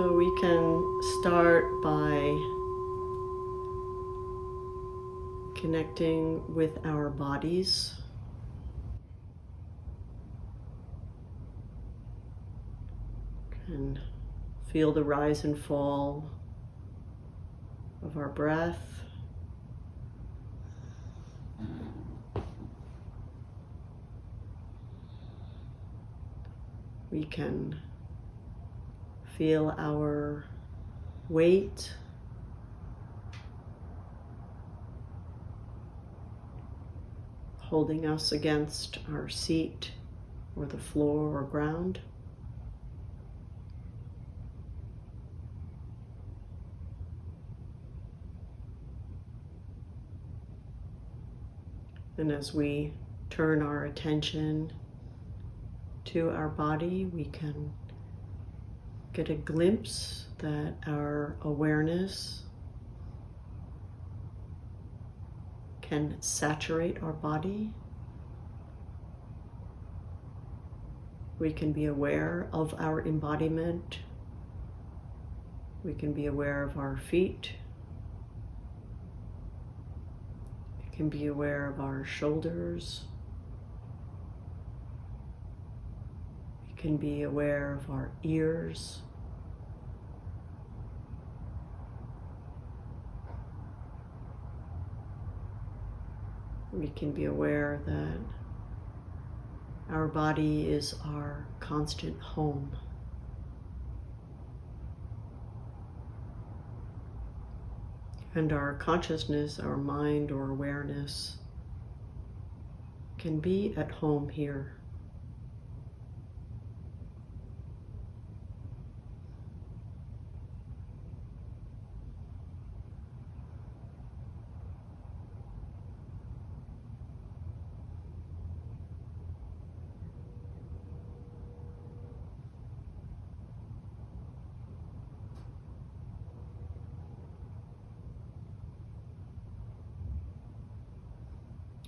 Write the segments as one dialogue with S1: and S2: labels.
S1: So we can start by connecting with our bodies. And feel the rise and fall of our breath. We can feel our weight holding us against our seat or the floor or ground. And as we turn our attention to our body, we can get a glimpse that our awareness can saturate our body. We can be aware of our embodiment. We can be aware of our feet. We can be aware of our shoulders. We can be aware of our ears. We can be aware that our body is our constant home. And our consciousness, our mind or awareness can be at home here.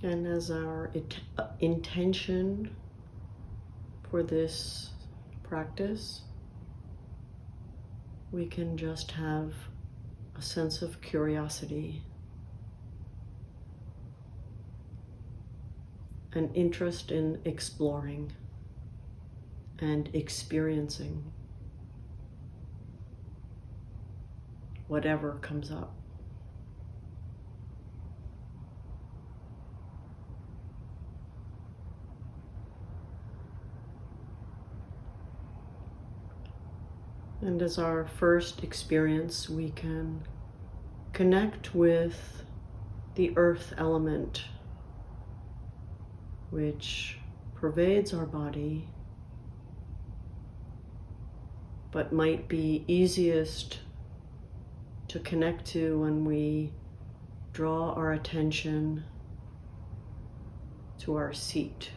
S1: And as our intention for this practice, we can just have a sense of curiosity, an interest in exploring and experiencing whatever comes up. And as our first experience, we can connect with the earth element, which pervades our body, but might be easiest to connect to when we draw our attention to our seat.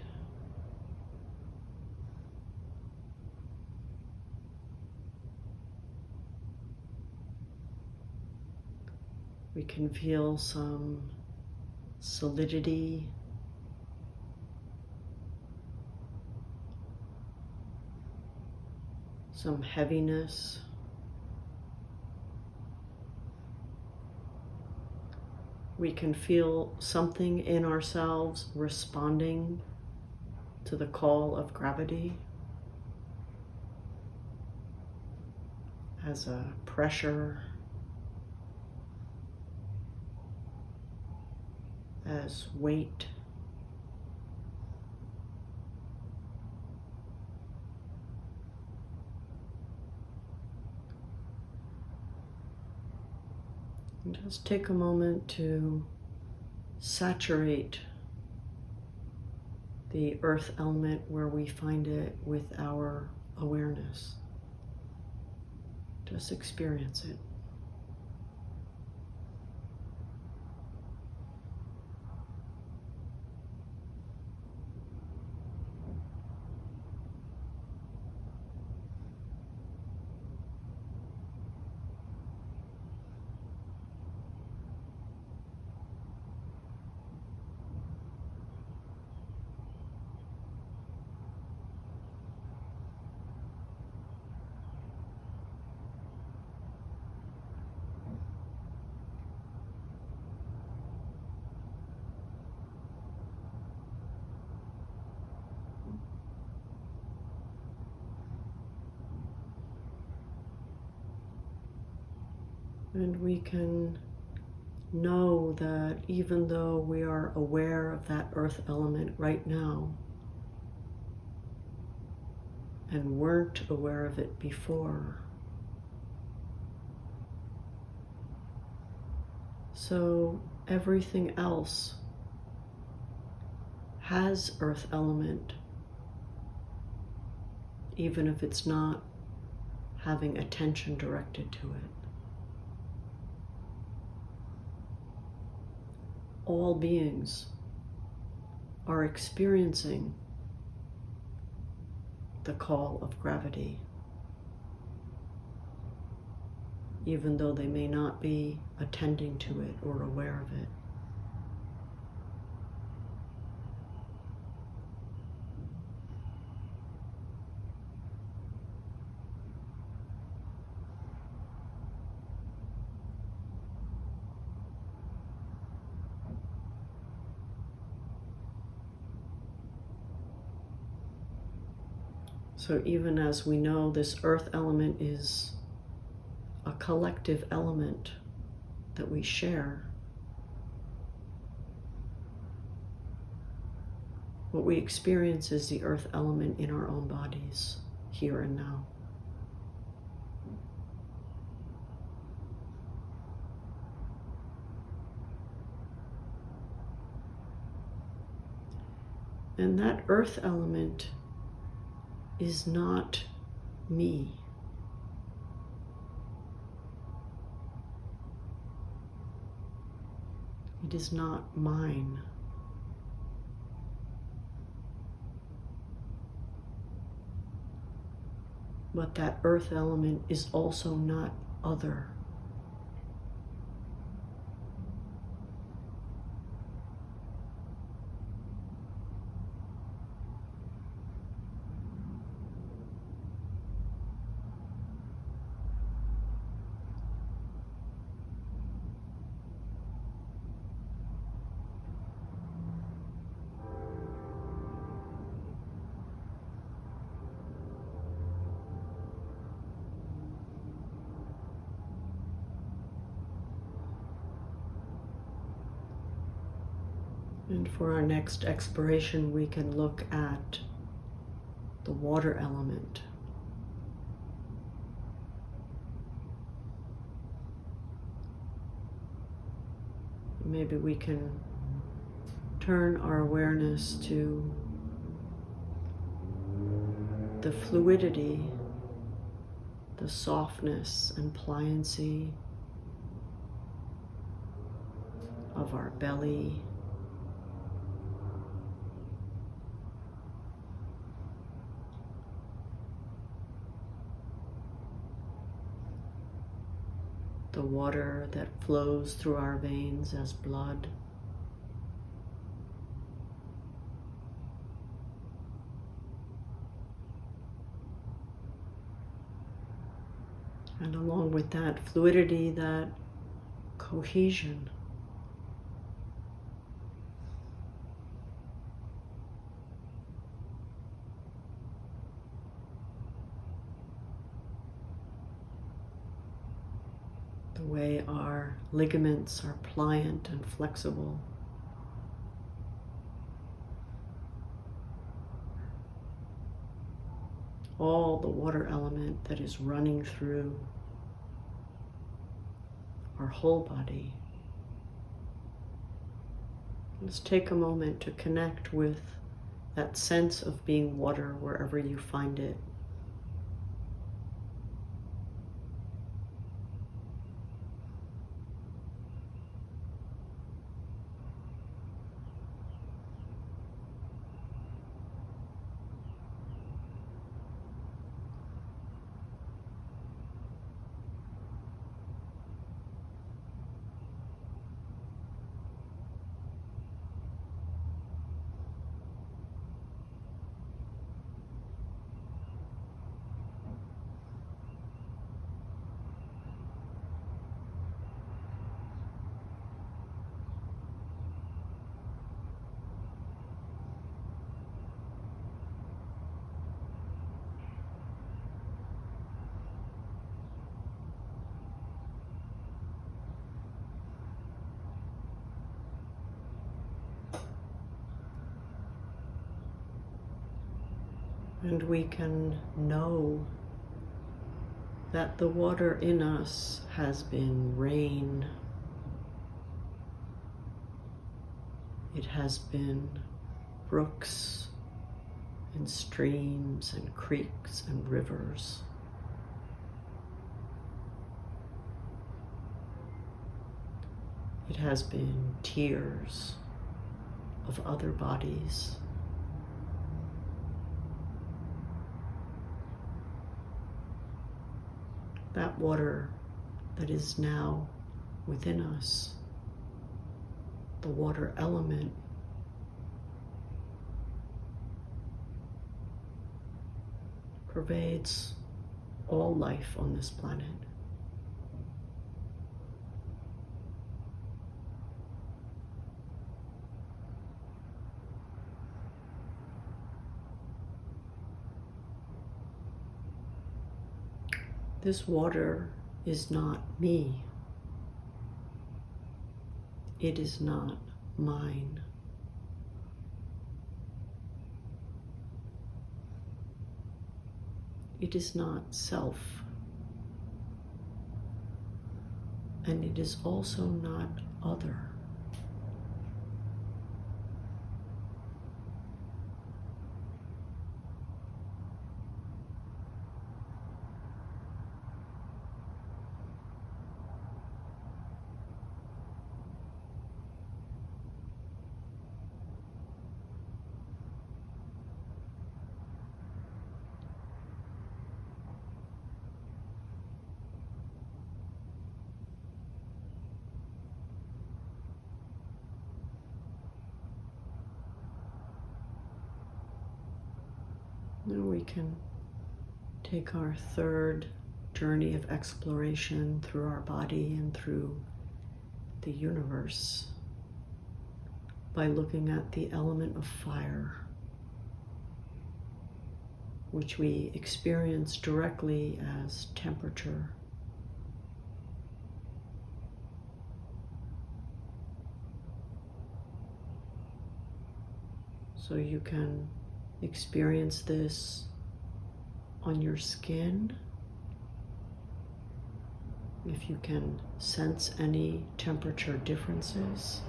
S1: We can feel some solidity, some heaviness. We can feel something in ourselves responding to the call of gravity as a pressure, as weight. And just take a moment to saturate the earth element where we find it with our awareness. Just experience it. And we can know that even though we are aware of that earth element right now and weren't aware of it before, so everything else has earth element, even if it's not having attention directed to it. All beings are experiencing the call of gravity, even though they may not be attending to it or aware of it. So even as we know this earth element is a collective element that we share, what we experience is the earth element in our own bodies, here and now. And that earth element is not me. It is not mine. But that earth element is also not other. And for our next exploration, we can look at the water element. Maybe we can turn our awareness to the fluidity, the softness and pliancy of our belly, the water that flows through our veins as blood. And along with that fluidity, that cohesion. The way our ligaments are pliant and flexible. All the water element that is running through our whole body. Let's take a moment to connect with that sense of being water wherever you find it. And we can know that the water in us has been rain. It has been brooks and streams and creeks and rivers. It has been tears of other bodies. That water that is now within us, the water element, pervades all life on this planet. This water is not me. It is not mine. It is not self. And it is also not other. Now we can take our third journey of exploration through our body and through the universe by looking at the element of fire, which we experience directly as temperature. So you can experience this on your skin. If you can sense any temperature differences.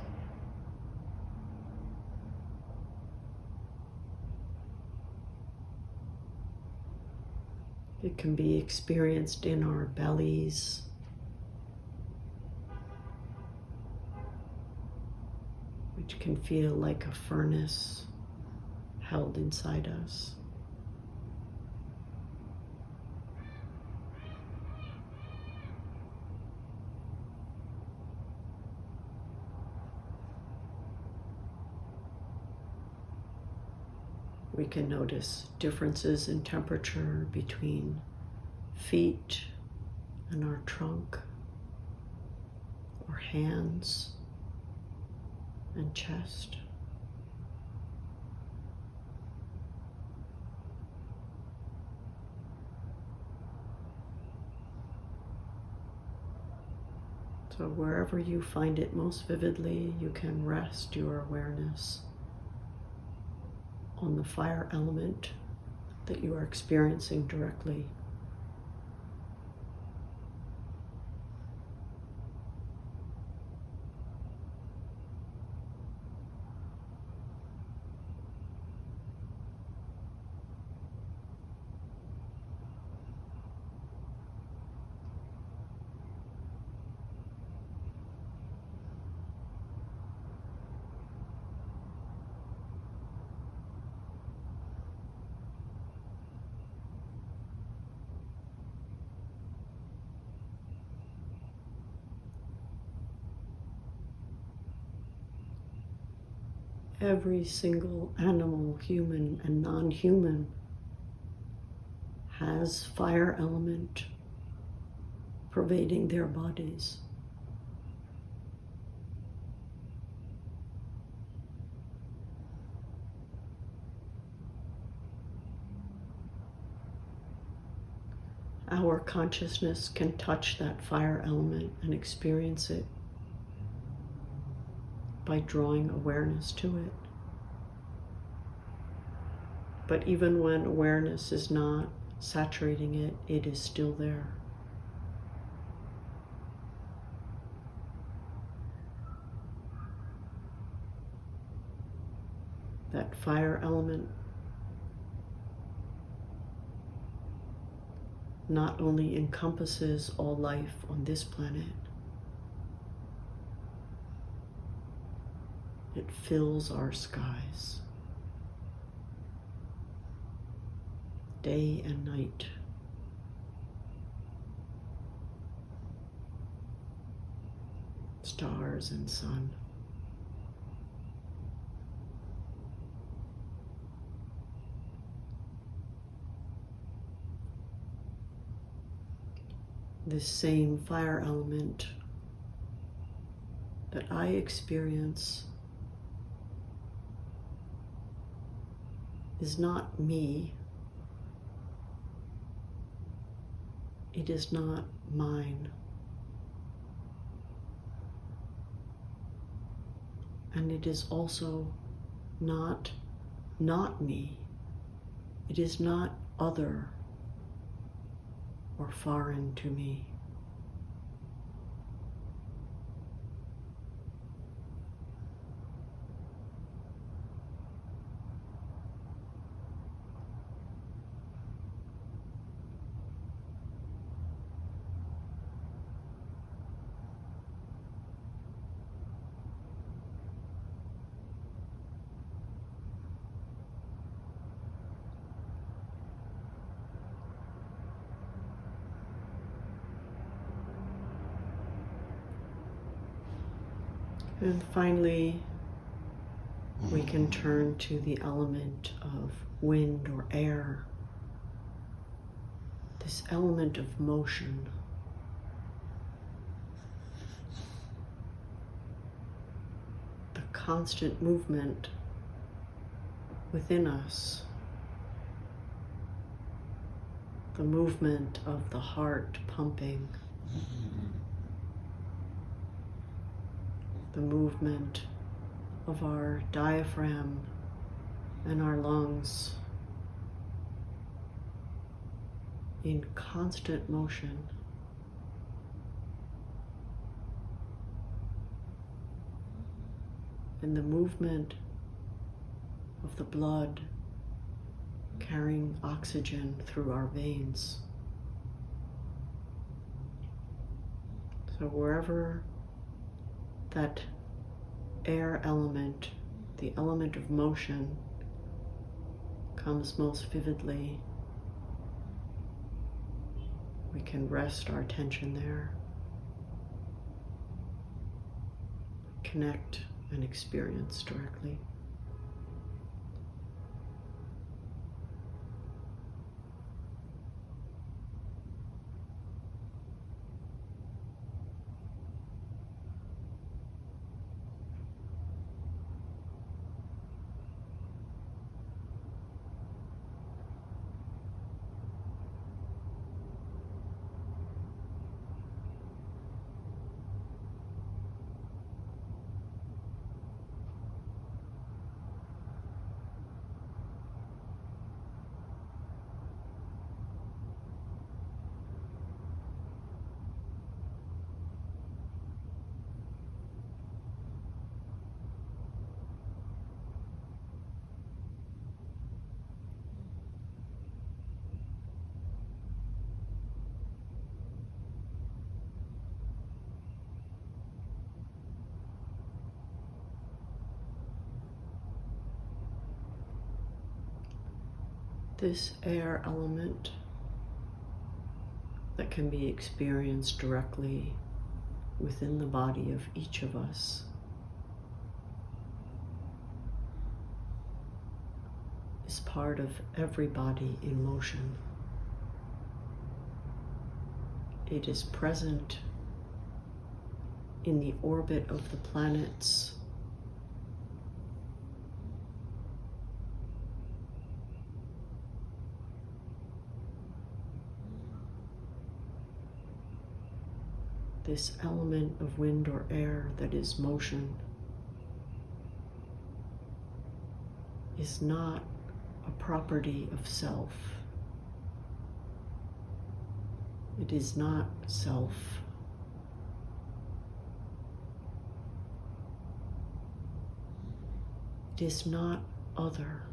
S1: It can be experienced in our bellies, which can feel like a furnace held inside us. We can notice differences in temperature between feet and our trunk, or hands and chest. So wherever you find it most vividly, you can rest your awareness on the fire element that you are experiencing directly. Every single animal, human and non-human, has fire element pervading their bodies. Our consciousness can touch that fire element and experience it by drawing awareness to it. But even when awareness is not saturating it, it is still there. That fire element not only encompasses all life on this planet, it fills our skies, day and night. Stars and sun. This same fire element that I experience is not me. It is not mine. And it is also not me. It is not other or foreign to me. And finally, we can turn to the element of wind or air, this element of motion. The constant movement within us, the movement of the heart pumping, the movement of our diaphragm and our lungs in constant motion. And the movement of the blood carrying oxygen through our veins. So wherever that air element, the element of motion, comes most vividly, we can rest our attention there, connect and experience directly. This air element that can be experienced directly within the body of each of us is part of every body in motion. It is present in the orbit of the planets, this element of wind or air that is motion is not a property of self. It is not self. It is not other.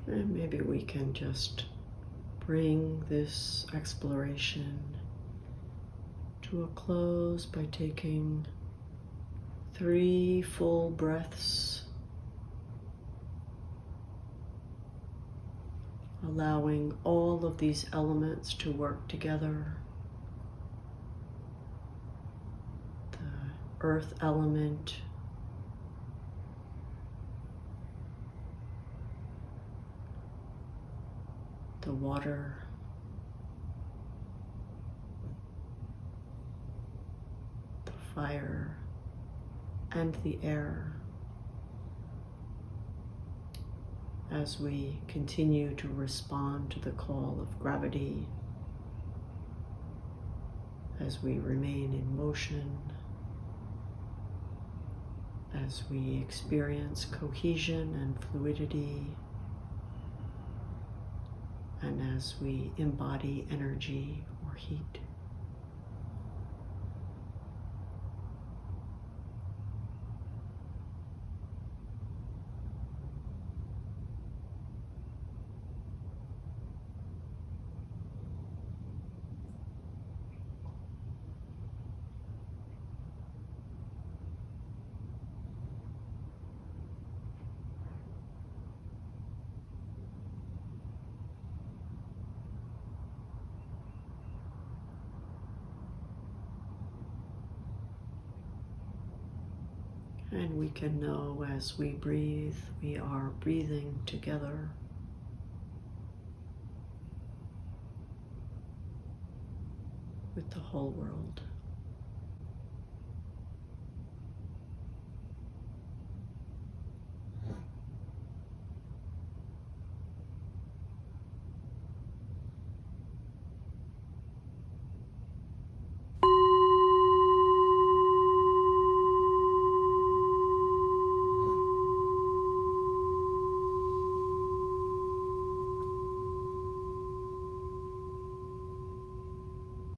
S1: And maybe we can just bring this exploration to a close by taking 3 full breaths, allowing all of these elements to work together. The earth element, the water, the fire, and the air, as we continue to respond to the call of gravity, as we remain in motion, as we experience cohesion and fluidity, and as we embody energy or heat. And we can know as we breathe, we are breathing together. With the whole world.